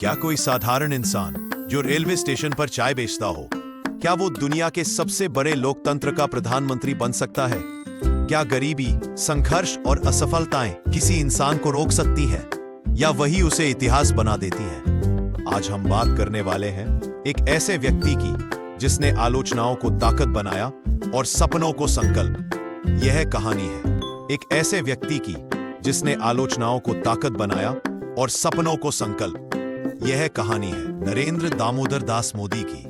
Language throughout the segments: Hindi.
क्या कोई साधारण इंसान जो रेलवे स्टेशन पर चाय बेचता हो, क्या वो दुनिया के सबसे बड़े लोकतंत्र का प्रधानमंत्री बन सकता है? क्या गरीबी, संघर्ष और असफलताएं किसी इंसान को रोक सकती है, या वही उसे इतिहास बना देती है? आज हम बात करने वाले हैं एक ऐसे व्यक्ति की जिसने आलोचनाओं को ताकत बनाया और सपनों को संकल्प। यह कहानी है एक ऐसे व्यक्ति की जिसने आलोचनाओं को ताकत बनाया और सपनों को संकल्प। यह कहानी है नरेंद्र दामोदर दास मोदी की।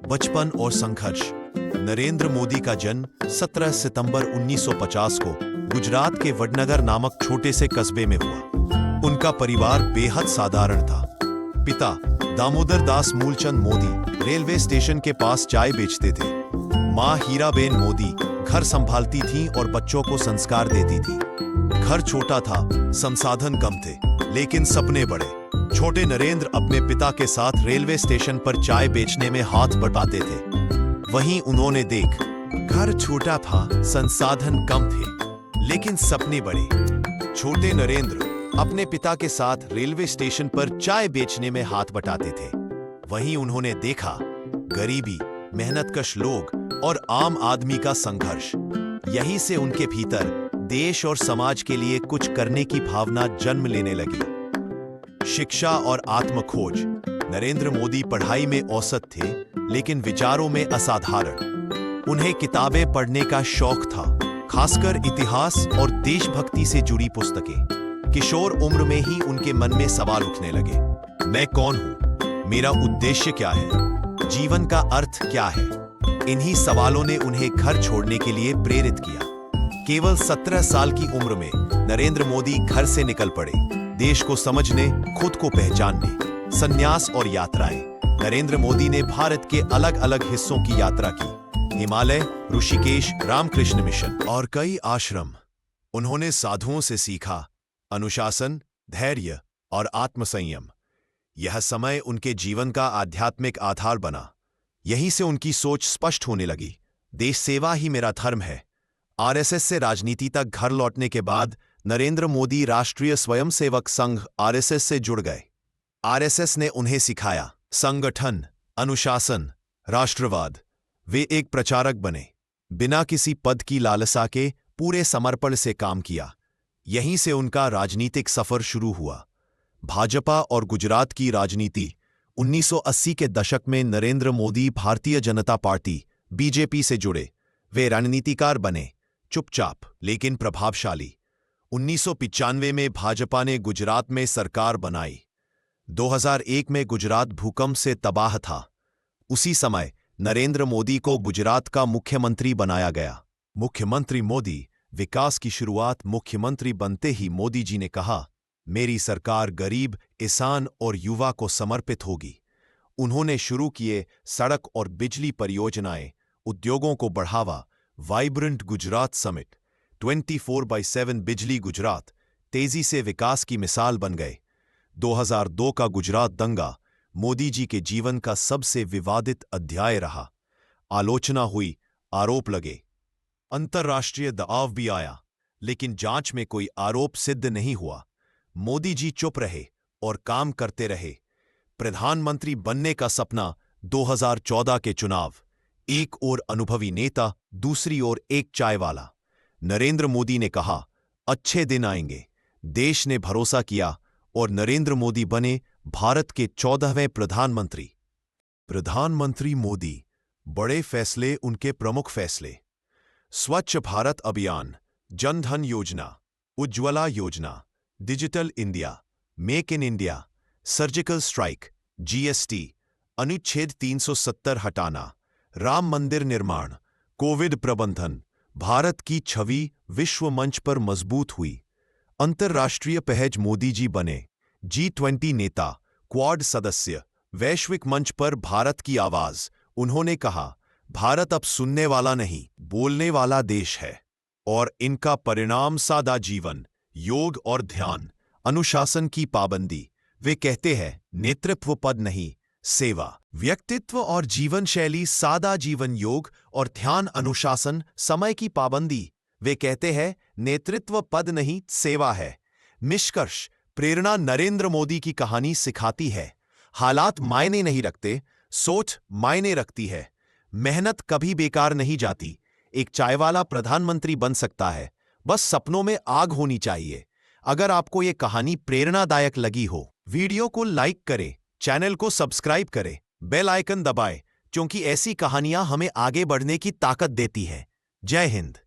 बचपन और संघर्ष। नरेंद्र मोदी का जन्म 17 सितंबर 1950 को गुजरात के वडनगर नामक छोटे से कस्बे में हुआ। उनका परिवार बेहद साधारण था। पिता दामोदर दास मूलचंद मोदी रेलवे स्टेशन के पास चाय बेचते थे। मां हीराबेन मोदी घर संभालती थीं और बच्चों को संस्कार देती थी। घर छोटा था, संसाधन कम थे, लेकिन सपने बड़े। छोटे नरेंद्र अपने पिता के साथ रेलवे स्टेशन पर चाय बेचने में हाथ बटाते थे। वहीं उन्होंने घर छोटा था, संसाधन कम थे, लेकिन सपने बड़े। छोटे नरेंद्र अपने पिता के साथ रेलवे स्टेशन पर चाय बेचने में हाथ बटाते थे। वहीं उन्होंने देखा गरीबी, मेहनतकश लोग और आम आदमी का संघर्ष। यहीं से उनके भीतर देश और समाज के लिए कुछ करने की भावना जन्म लेने लगी। शिक्षा और आत्मखोज। नरेंद्र मोदी पढ़ाई में औसत थे, लेकिन विचारों में असाधारण। उन्हें किताबें पढ़ने का शौक था, खासकर इतिहास और देशभक्ति से जुड़ी पुस्तकें। किशोर उम्र में ही उनके मन में सवाल उठने लगे। मैं कौन हूं? मेरा उद्देश्य क्या है? जीवन का अर्थ क्या है? इन्हीं सवालों ने उन्हें घर छोड़ने के लिए प्रेरित किया। केवल 17 साल की उम्र में नरेंद्र मोदी घर से निकल पड़े, देश को समझने, खुद को पहचानने। संन्यास और यात्राएं। नरेंद्र मोदी ने भारत के अलग अलग हिस्सों की यात्रा की। हिमालय, ऋषिकेश, रामकृष्ण मिशन और कई आश्रम। उन्होंने साधुओं से सीखा अनुशासन, धैर्य और आत्मसंयम। यह समय उनके जीवन का आध्यात्मिक आधार बना। यहीं से उनकी सोच स्पष्ट होने लगी। देश सेवा ही मेरा धर्म है। आरएसएस से राजनीति तक घर लौटने के बाद नरेंद्र मोदी राष्ट्रीय स्वयंसेवक संघ आरएसएस से जुड़ गए। आरएसएस ने उन्हें सिखाया संगठन, अनुशासन, राष्ट्रवाद। वे एक प्रचारक बने, बिना किसी पद की लालसा के पूरे समर्पण से काम किया। यहीं से उनका राजनीतिक सफर शुरू हुआ। भाजपा और गुजरात की राजनीति। 1980 के दशक में नरेंद्र मोदी भारतीय जनता पार्टी बीजेपी से जुड़े। वे रणनीतिकार बने, चुपचाप लेकिन प्रभावशाली। 1995 में भाजपा ने गुजरात में सरकार बनाई। 2001 में गुजरात भूकंप से तबाह था। उसी समय नरेंद्र मोदी को गुजरात का मुख्यमंत्री बनाया गया। मुख्यमंत्री मोदी। विकास की शुरुआत। मुख्यमंत्री बनते ही मोदी जी ने कहा, मेरी सरकार गरीब, किसान और युवा को समर्पित होगी। उन्होंने शुरू किए सड़क और बिजली परियोजनाएं, उद्योगों को बढ़ावा। वाइब्रेंट गुजरात समिट, 24/7 बिजली गुजरात तेजी से विकास की मिसाल बन गए। 2002 का गुजरात दंगा मोदी जी के जीवन का सबसे विवादित अध्याय रहा। आलोचना हुई, आरोप लगे, अंतर्राष्ट्रीय दबाव भी आया, लेकिन जांच में कोई आरोप सिद्ध नहीं हुआ। मोदी जी चुप रहे और काम करते रहे। प्रधानमंत्री बनने का सपना। 2014 के चुनाव। एक ओर अनुभवी नेता, दूसरी ओर एक चाय वाला। नरेंद्र मोदी ने कहा, अच्छे दिन आएंगे। देश ने भरोसा किया और नरेंद्र मोदी बने भारत के 14वें प्रधानमंत्री। प्रधानमंत्री मोदी। बड़े फैसले, उनके प्रमुख फैसले। स्वच्छ भारत अभियान, जन धन योजना, उज्ज्वला योजना, digital India, make in India, surgical strike, GST, अनुच्छेद 370 हटाना, राम मंदिर निर्माण, कोविड प्रबंधन। भारत की छवि विश्व मंच पर मजबूत हुई। अंतर्राष्ट्रीय पहल। मोदी जी बने G20 नेता, क्वाड सदस्य, वैश्विक मंच पर भारत की आवाज। उन्होंने कहा, भारत अब सुनने वाला नहीं, बोलने वाला देश है। और इनका परिणाम सादा जीवन, योग और ध्यान, अनुशासन की पाबंदी। वे कहते हैं, नेतृत्व पद नहीं, सेवा। व्यक्तित्व और जीवन शैली, सादा जीवन, योग और ध्यान, अनुशासन, समय की पाबंदी। वे कहते हैं, नेतृत्व पद नहीं, सेवा है। निष्कर्ष। प्रेरणा। नरेंद्र मोदी की कहानी सिखाती है, हालात मायने नहीं रखते, सोच मायने रखती है। मेहनत कभी बेकार नहीं जाती। एक चाय वाला प्रधानमंत्री बन सकता है, बस सपनों में आग होनी चाहिए। अगर आपको ये कहानी प्रेरणादायक लगी हो, वीडियो को लाइक करें, चैनल को सब्सक्राइब करें, बेल आइकन दबाएं, क्योंकि ऐसी कहानियां हमें आगे बढ़ने की ताकत देती हैं। जय हिंद।